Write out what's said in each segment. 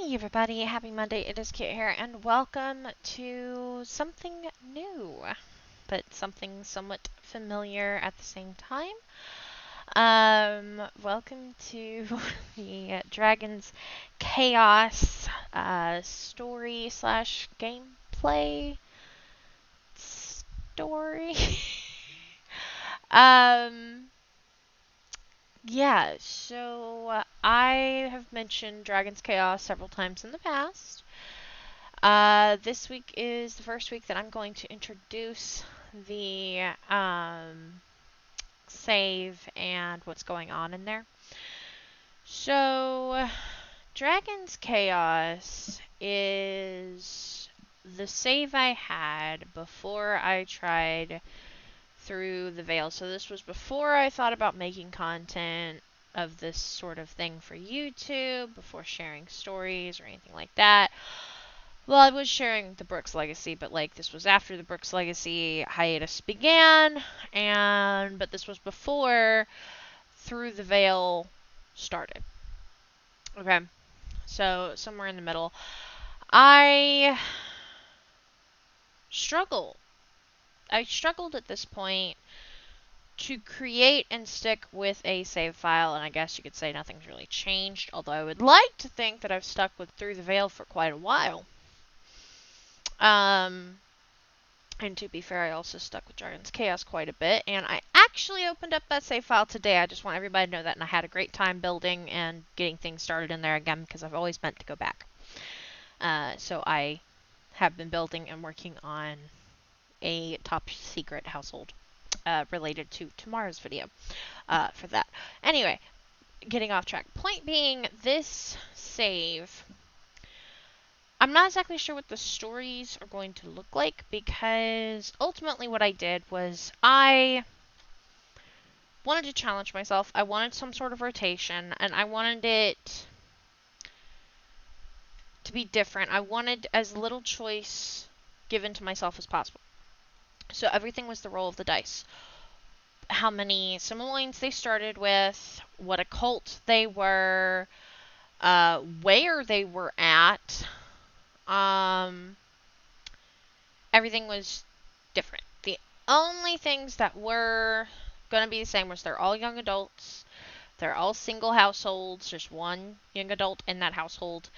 Hey everybody, happy Monday, it is Kit here, and welcome to something new, but something somewhat familiar at the same time. Welcome to the Dragon's Chaos story slash gameplay story. um, Yeah, so I have mentioned Dragon's Chaos several times in the past. This week is the first week that I'm going to introduce the save and what's going on in there. So, Dragon's Chaos is the save I had before I tried through the veil. So this was before I thought about making content of this sort of thing for YouTube, before sharing stories or anything like that. Well, I was sharing the Brooks Legacy, but this was after the Brooks Legacy hiatus began, but this was before Through the Veil started. Okay, so somewhere in the middle. I struggled. I struggled at this point to create and stick with a save file, and I guess you could say nothing's really changed, although I would like to think that I've stuck with Through the Veil for quite a while. And to be fair, I also stuck with Dragon's Chaos quite a bit, and I actually opened up that save file today. I just want everybody to know that, and I had a great time building and getting things started in there again, because I've always meant to go back. So I have been building and working on a top secret household related to tomorrow's video for that. Anyway, getting off track. Point being, this save, I'm not exactly sure what the stories are going to look like, because ultimately what I did was I wanted to challenge myself. I wanted some sort of rotation, and I wanted it to be different. I wanted as little choice given to myself as possible. So everything was the roll of the dice. How many simoleons they started with, what occult they were, where they were at. Everything was different. The only things that were going to be the same was they're all young adults. They're all single households. Just one young adult in that household.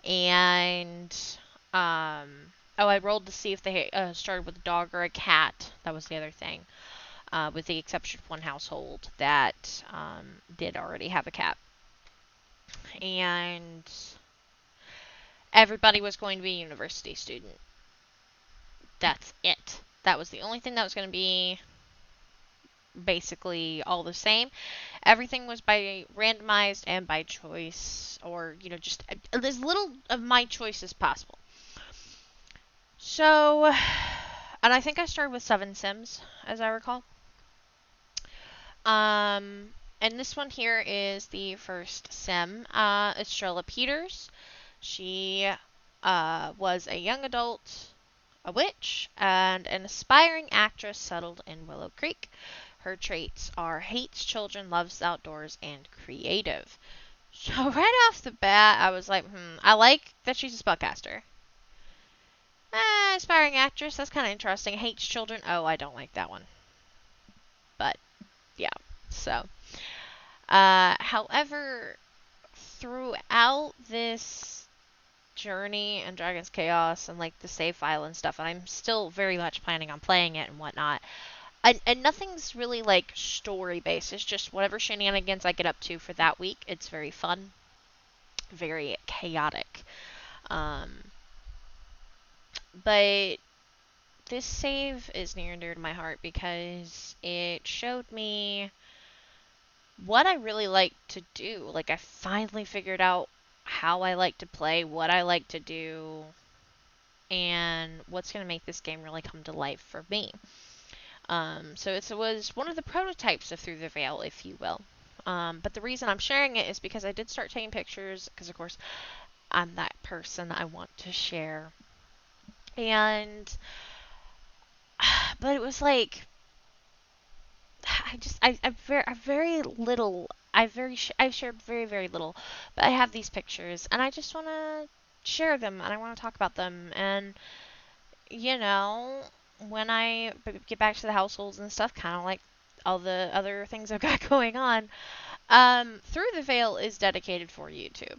And, I rolled to see if they started with a dog or a cat. That was the other thing. With the exception of one household that did already have a cat. And everybody was going to be a university student. That's it. That was the only thing that was going to be basically all the same. Everything was by randomized and by choice, or, just as little of my choice as possible. So, and I think I started with 7 Sims, as I recall. And this one here is the first Sim, Estrella Peters. She was a young adult, a witch, and an aspiring actress settled in Willow Creek. Her traits are hates children, loves outdoors, and creative. So right off the bat, I was like, I like that she's a spellcaster. Aspiring actress, that's kind of interesting. Hates children, oh, I don't like that one. But, yeah, so. However, throughout this journey and Dragon's Chaos and the save file and stuff, and I'm still very much planning on playing it and whatnot, and nothing's really story based. It's just whatever shenanigans I get up to for that week. It's very fun, very chaotic. But this save is near and dear to my heart because it showed me what I really like to do. I finally figured out how I like to play, what I like to do, and what's going to make this game really come to life for me. So it was one of the prototypes of Through the Veil, if you will. But the reason I'm sharing it is because I did start taking pictures, because of course I'm that person. I want to share. But it was I very little I've shared very, very little, but I have these pictures, and I just want to share them, and I want to talk about them, and you know, when I get back to the households and stuff, kind of like all the other things I've got going on, Through the Veil is dedicated for YouTube.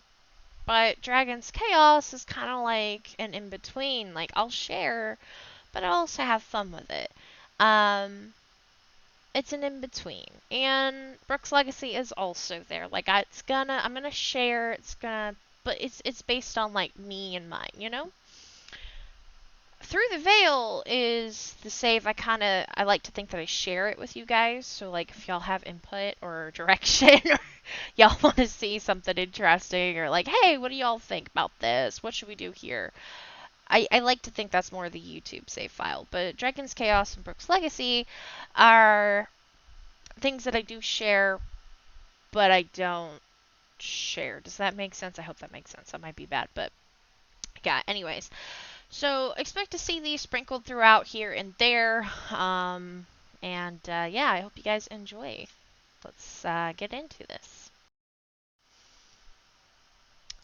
But Dragon's Chaos is kind of like an in between. Like, I'll share, but I'll also have fun with it. Um, it's an in between. And Brooke's Legacy is also there. Like, I'm gonna share, but it's based on like me and mine, you know? Through the Veil is the save I like to think that I share it with you guys. So like if y'all have input or direction or y'all want to see something interesting or like, hey, what do y'all think about this? What should we do here? I like to think that's more the YouTube save file. But Dragon's Chaos and Brooke's Legacy are things that I do share, but I don't share. Does that make sense? I hope that makes sense. That might be bad, but yeah, anyways. So expect to see these sprinkled throughout here and there. Yeah, I hope you guys enjoy. Let's get into this.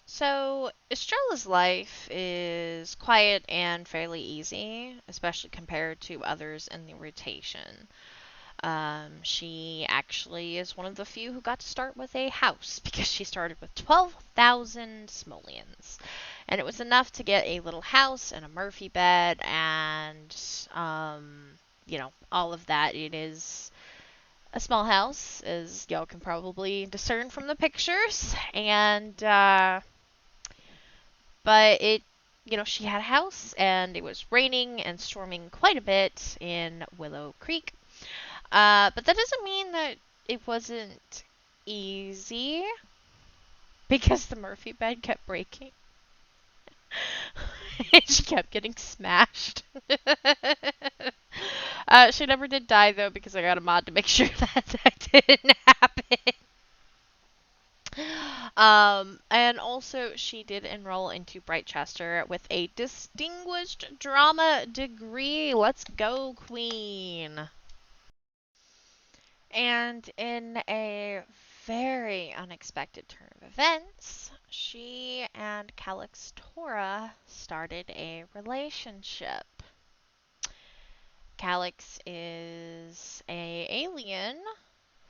So Estrella's life is quiet and fairly easy, especially compared to others in the rotation. She actually is one of the few who got to start with a house because she started with 12,000 simoleons. And it was enough to get a little house and a Murphy bed and, all of that. It is a small house, as y'all can probably discern from the pictures. But she had a house and it was raining and storming quite a bit in Willow Creek. But that doesn't mean that it wasn't easy because the Murphy bed kept breaking. She kept getting smashed. She never did die though because I got a mod to make sure that didn't happen. And also she did enroll into Brightchester with a distinguished drama degree. Let's go, Queen. And in a very unexpected turn of events, she and Calix Tora started a relationship. Calix is a alien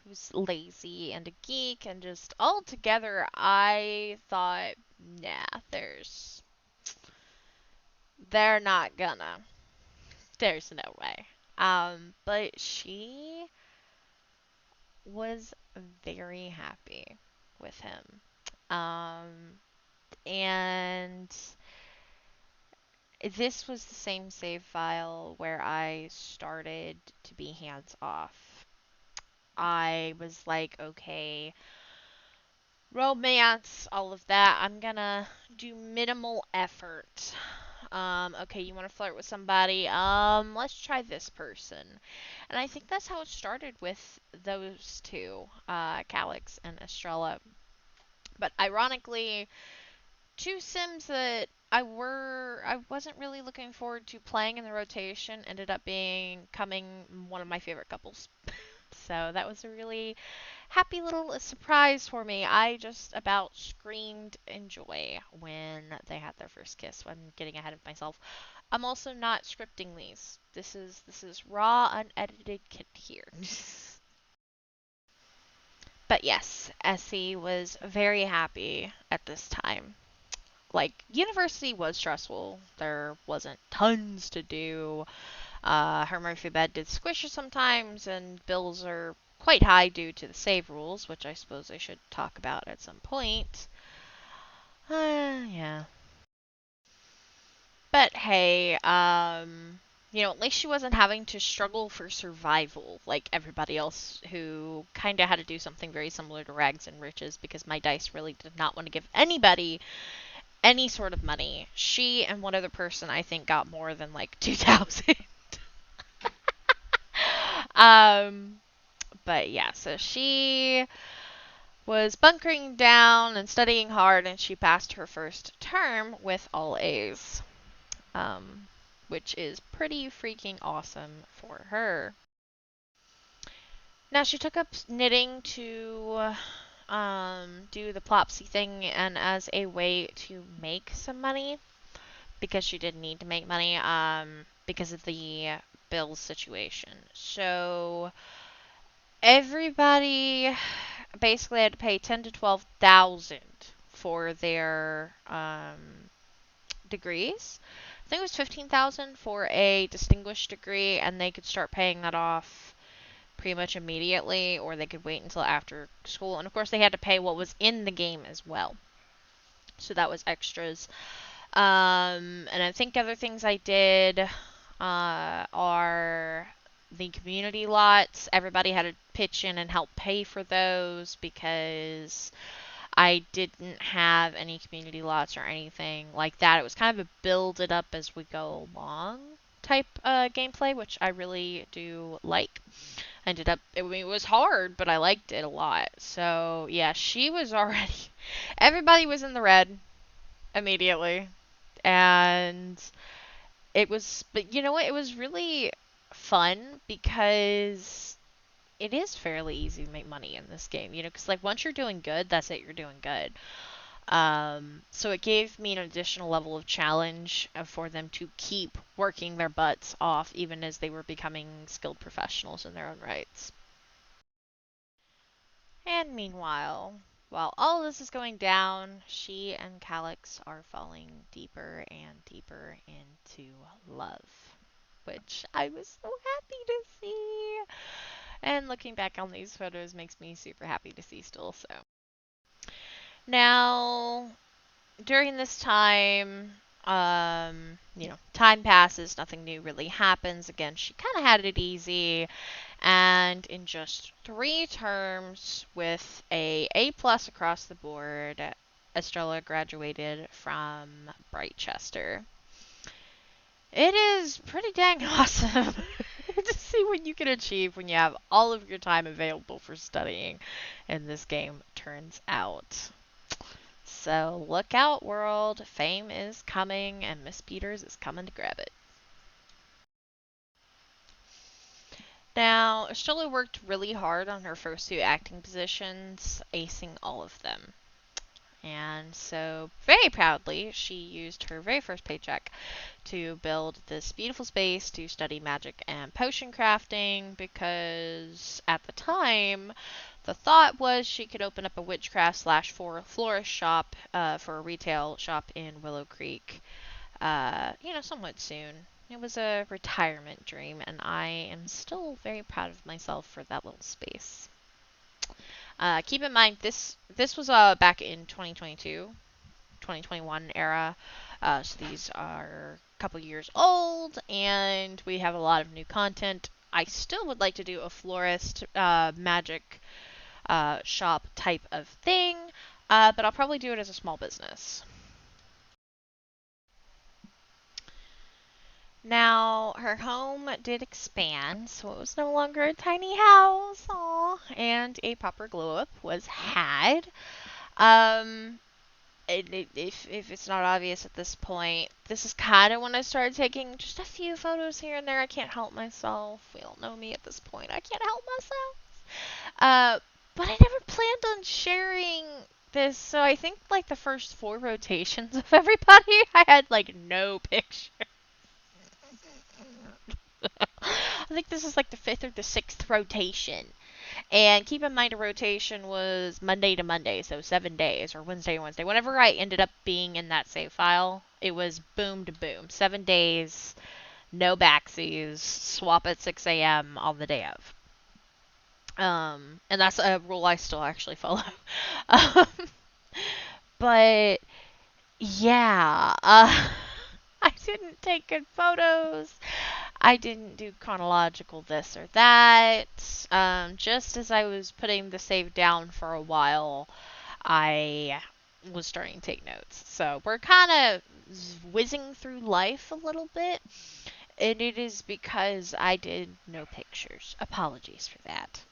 who's lazy and a geek, and just altogether, I thought, nah, they're not gonna. There's no way. But she was very happy with him. And this was the same save file where I started to be hands off. I was like, okay, romance, all of that. I'm gonna do minimal effort. Okay, you want to flirt with somebody? Let's try this person. And I think that's how it started with those two, Calix and Estrella. But ironically, two Sims that I wasn't really looking forward to playing in the rotation ended up becoming one of my favorite couples. So that was a really happy little surprise for me. I just about screamed in joy when they had their first kiss. I'm getting ahead of myself. I'm also not scripting these. This is raw, unedited kit here. But yes, Essie was very happy at this time. Like, university was stressful. There wasn't tons to do. Her Murphy bed did squish her sometimes, and bills are quite high due to the save rules, which I suppose I should talk about at some point. Yeah. But hey, at least she wasn't having to struggle for survival like everybody else who kind of had to do something very similar to Rags and Riches because my dice really did not want to give anybody any sort of money. She and one other person I think got more than like 2,000. But yeah, so she was bunkering down and studying hard, and she passed her first term with all A's, which is pretty freaking awesome for her. Now, she took up knitting to do the Plopsy thing and as a way to make some money because she did need to make money because of the bills situation. So everybody basically had to pay 10 to 12,000 for their degrees. I think it was 15,000 for a distinguished degree, and they could start paying that off pretty much immediately, or they could wait until after school. And of course, they had to pay what was in the game as well. So that was extras. And I think other things I did are the community lots. Everybody had to pitch in and help pay for those because I didn't have any community lots or anything like that. It was kind of a build it up as we go along type gameplay, which I really do like. I mean, it was hard, but I liked it a lot. So, yeah, she was already, everybody was in the red immediately. And but you know what? It was really fun because it is fairly easy to make money in this game, because like once you're doing good, that's it, you're doing good. So it gave me an additional level of challenge for them to keep working their butts off even as they were becoming skilled professionals in their own rights. And meanwhile, while all this is going down, she and Calix are falling deeper and deeper into love, which I was so happy to see. And looking back on these photos makes me super happy to see still. So now, during this time, time passes, nothing new really happens. Again, she kind of had it easy, and in just 3 terms, with a A+ across the board, Estrella graduated from Brightchester. It is pretty dang awesome to see what you can achieve when you have all of your time available for studying in this game turns out. So look out, world. Fame is coming, and Miss Peters is coming to grab it. Now, Estrella worked really hard on her first 2 acting positions, acing all of them. And so, very proudly, she used her very first paycheck to build this beautiful space to study magic and potion crafting because at the time, the thought was she could open up a witchcraft / florist shop for a retail shop in Willow Creek, somewhat soon. It was a retirement dream, and I am still very proud of myself for that little space. Keep in mind, this was back in 2022, 2021 era, so these are a couple years old, and we have a lot of new content. I still would like to do a florist magic shop type of thing, but I'll probably do it as a small business. Now, her home did expand, so it was no longer a tiny house, and a proper glow-up was had. If it's not obvious at this point, this is kind of when I started taking just a few photos here and there. I can't help myself. We all know me at this point. I can't help myself. But I never planned on sharing this, so I think like the first 4 rotations of everybody, I had like no picture. I think this is like the 5th or the 6th rotation. And keep in mind, a rotation was Monday to Monday, so 7 days, or Wednesday to Wednesday. Whenever I ended up being in that save file, it was boom to boom. 7 days, no backsies, swap at 6 a.m. on the day of. And that's a rule I still actually follow. But, yeah, I didn't take good photos. I didn't do chronological this or that. Just as I was putting the save down for a while, I was starting to take notes. So we're kind of whizzing through life a little bit, and it is because I did no pictures. Apologies for that.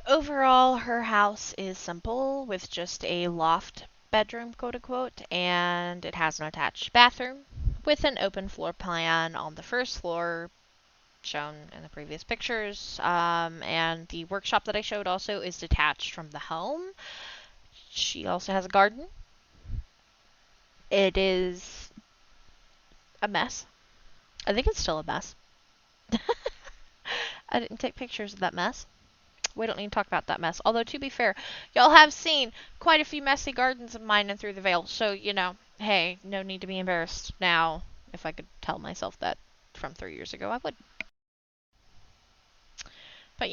Overall, her house is simple with just a loft bedroom, quote unquote, and it has an attached bathroom with an open floor plan on the first floor shown in the previous pictures. And the workshop that I showed also is detached from the home. She also has a garden. It is a mess. I think it's still a mess. I didn't take pictures of that mess. We don't need to talk about that mess. Although, to be fair, y'all have seen quite a few messy gardens of mine and Through the Veil. So, hey, no need to be embarrassed now. If I could tell myself that from 3 years ago, I would. But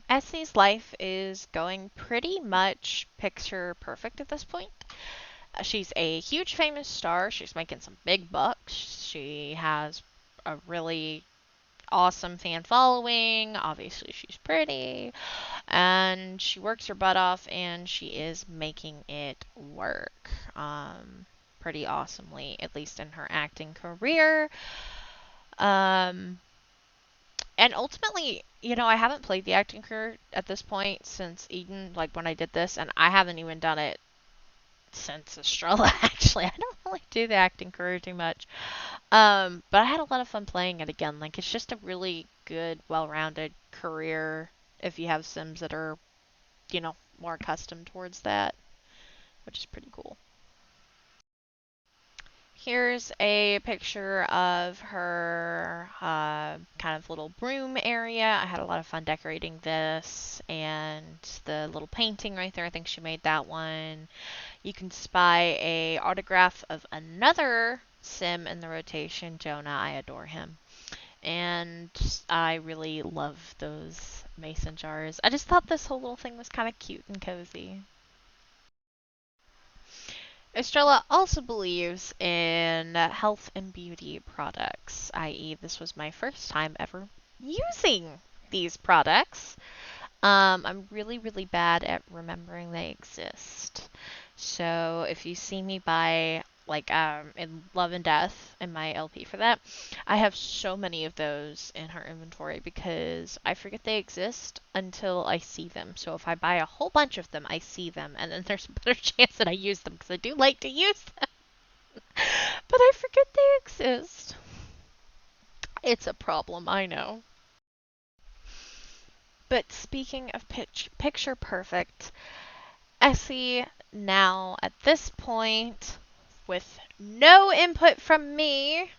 Essie's life is going pretty much picture perfect at this point. She's a huge famous star. She's making some big bucks. She has a really awesome fan following. Obviously, she's pretty. And she works her butt off, and she is making it work pretty awesomely, at least in her acting career. And ultimately, I haven't played the acting career at this point since Eden, like when I did this, and I haven't even done it since Estrella, actually. I don't really do the acting career too much. But I had a lot of fun playing it again. Like, it's just a really good, well-rounded career if you have Sims that are, more accustomed towards that, which is pretty cool. Here's a picture of her kind of little room area. I had a lot of fun decorating this, and the little painting right there, I think she made that one. You can spy a autograph of another Sim in the rotation, Jonah. I adore him. And I really love those mason jars. I just thought this whole little thing was kind of cute and cozy. Estrella also believes in health and beauty products, i.e., this was my first time ever using these products. I'm really, really bad at remembering they exist. So if you see me buy, like, in Love and Death, in my LP for that, I have so many of those in her inventory because I forget they exist until I see them. So if I buy a whole bunch of them, I see them, and then there's a better chance that I use them because I do like to use them. But I forget they exist. It's a problem, I know. But speaking of picture perfect, Essie now at this point, with no input from me,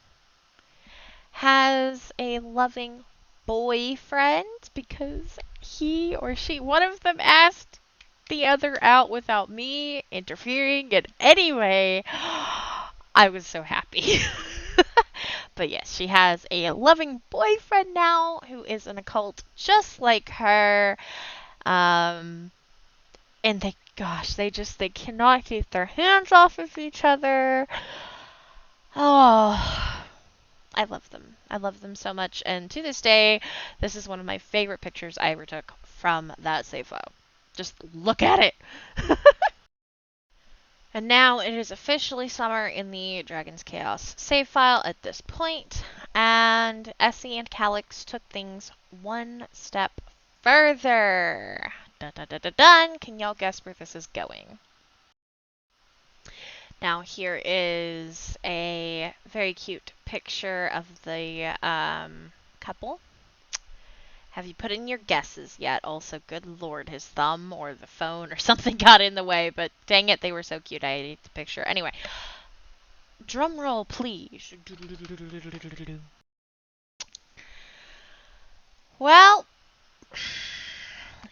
has a loving boyfriend because he or she, one of them asked the other out without me interfering in any way. I was so happy. But yes, she has a loving boyfriend now who is in a cult just like her. And they cannot keep their hands off of each other. Oh, I love them. I love them so much. And to this day, this is one of my favorite pictures I ever took from that save file. Just look at it. And now it is officially summer in the Dragon's Chaos save file at this point, and Essie and Calix took things one step further. Dun, dun, dun, dun, dun. Can y'all guess where this is going? Now here is a very cute picture of the couple. Have you put in your guesses yet? Also, good lord, his thumb or the phone or something got in the way, but dang it, they were so cute. I ate the picture. Anyway, drum roll, please. Well,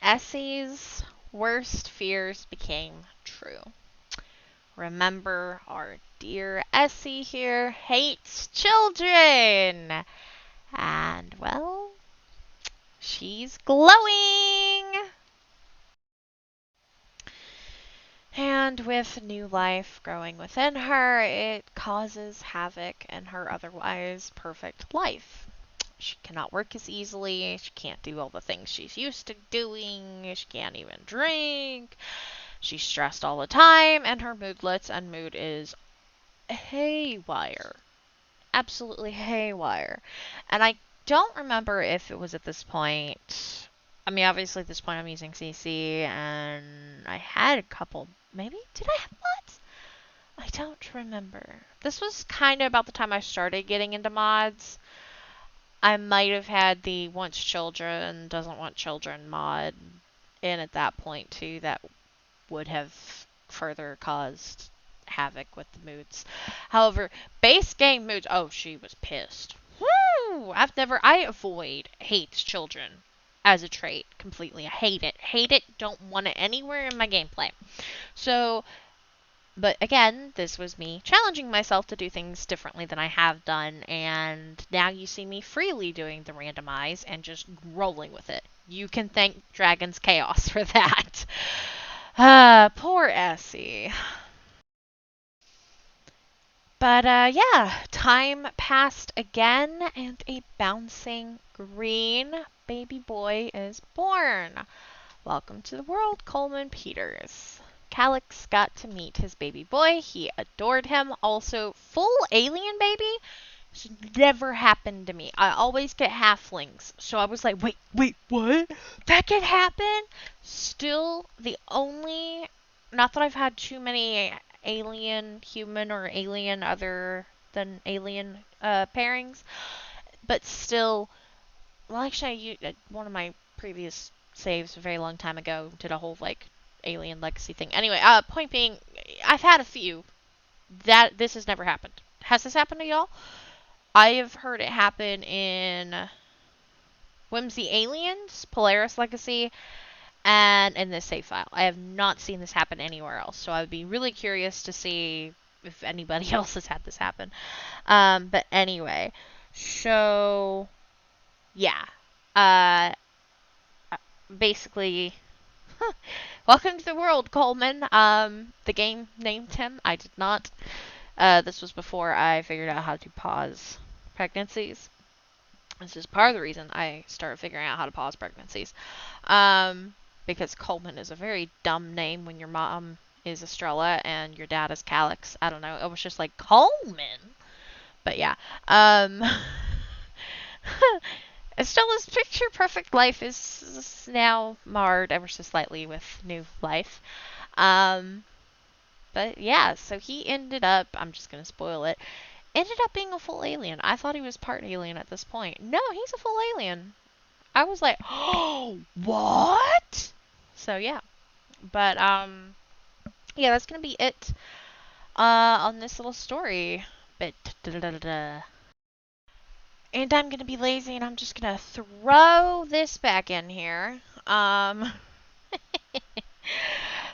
Essie's worst fears became true. Remember, our dear Essie here hates children. And, well, she's glowing! And with new life growing within her, it causes havoc in her otherwise perfect life. She cannot work as easily, she can't do all the things she's used to doing, she can't even drink, she's stressed all the time, and her moodlets and mood is haywire. Absolutely haywire. And I don't remember if it was at this point. I mean, obviously at this point I'm using CC, and I had a couple. Maybe? Did I have mods? I don't remember. This was kind of about the time I started getting into mods. I might have had the wants children, doesn't want children mod in at that point too. That would have further caused havoc with the moods. However, base game moods, oh, she was pissed. Woo! I avoid hates children as a trait completely. I hate it. Hate it, don't want it anywhere in my gameplay. So, but again, this was me challenging myself to do things differently than I have done, and now you see me freely doing the randomize and just rolling with it. You can thank Dragon's Chaos for that. Poor Essie. But yeah, time passed again, and a bouncing green baby boy is born. Welcome to the world, Coleman Peters. Calix got to meet his baby boy. He adored him. Also, full alien baby. It's never happened to me. I always get halflings. So I was like, wait, what? That can happen? Still, the only... Not that I've had too many alien, human, or alien other than alien pairings. But still... Well, actually, one of my previous saves a very long time ago did a whole, like, alien legacy thing. Anyway, point being, I've had a few. This has never happened. Has this happened to y'all? I have heard it happen in Whimsy Aliens, Polaris Legacy, and in this save file. I have not seen this happen anywhere else, so I would be really curious to see if anybody else has had this happen. But anyway, so yeah. Basically, welcome to the world, Coleman. The game named him. I did not. This was before I figured out how to pause pregnancies. This is part of the reason I started figuring out how to pause pregnancies. Because Coleman is a very dumb name when your mom is Estrella and your dad is Calix. I don't know. It was just like, Coleman? But yeah. Estrella's picture perfect life is now marred ever so slightly with new life. But yeah, so he ended up, I'm just going to spoil it, ended up being a full alien. I thought he was part alien at this point. No, he's a full alien. I was like, oh, what? So yeah. But, yeah, that's going to be it on this little story. But, and I'm going to be lazy and I'm just going to throw this back in here.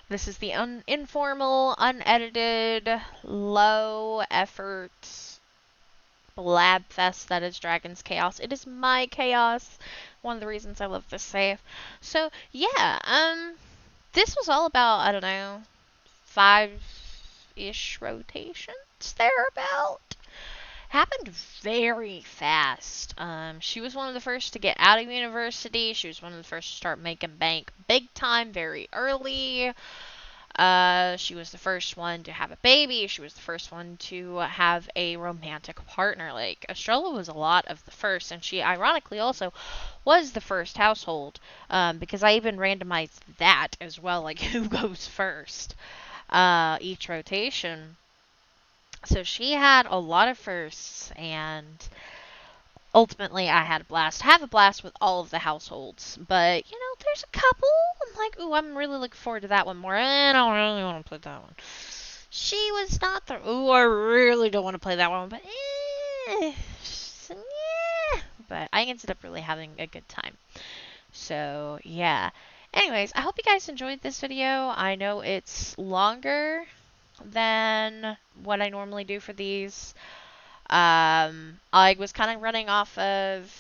This is the informal, unedited, low effort blab fest that is Dragon's Chaos. It is my chaos. One of the reasons I love this save. So, yeah, this was all about, I don't know, 5-ish rotations, thereabout. Happened very fast. She was one of the first to get out of university. She was one of the first to start making bank big time very early. She was the first one to have a baby. She was the first one to have a romantic partner. Like, Estrella was a lot of the first, and she ironically also was the first household, because I even randomized that as well, like who goes first, each rotation. So she had a lot of firsts, and ultimately I had a blast. Have a blast with all of the households, but, there's a couple. I'm like, ooh, I'm really looking forward to that one more. I don't really want to play that one. She was not the, ooh, I really don't want to play that one, but yeah. But I ended up really having a good time. So, yeah. Anyways, I hope you guys enjoyed this video. I know it's longer than what I normally do for these. I was kind of running off of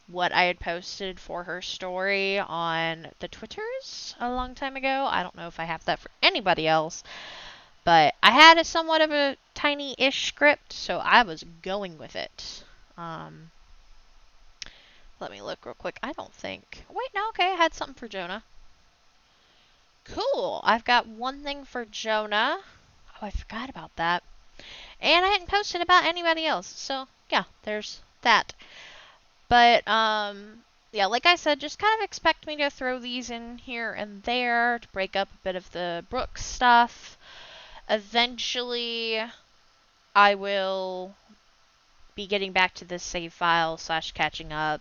what I had posted for her story on the Twitters a long time ago. I don't know if I have that for anybody else, but I had a somewhat of a tiny-ish script, so I was going with it. Let me look real quick. I don't think... Wait, no, okay, I had something for Jonah. Cool. I've got one thing for Jonah. Oh, I forgot about that. And I hadn't posted about anybody else. So, yeah, there's that. But, yeah, like I said, just kind of expect me to throw these in here and there to break up a bit of the Brooks stuff. Eventually, I will be getting back to this save file / catching up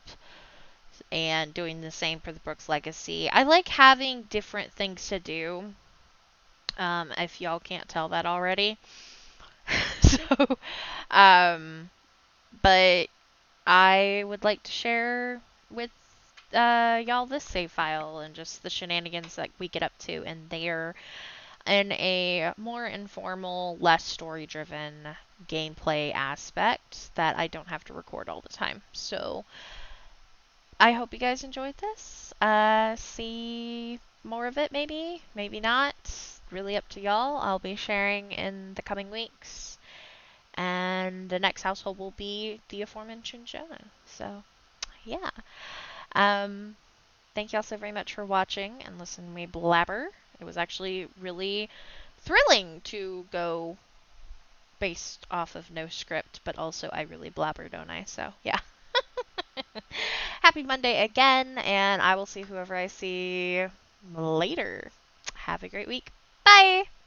and doing the same for the Brooks Legacy. I like having different things to do. If y'all can't tell that already. So, um, but I would like to share with y'all this save file and just the shenanigans that we get up to in there in a more informal, less story driven gameplay aspect that I don't have to record all the time. So I hope you guys enjoyed this. See more of it, maybe, maybe not. Really up to y'all. I'll be sharing in the coming weeks. And the next household will be the aforementioned Jonah. So, yeah. Thank y'all so very much for watching and listening to me blabber. It was actually really thrilling to go based off of no script, but also I really blabber, don't I? So, yeah. Happy Monday again, and I will see whoever I see later. Have a great week. Bye!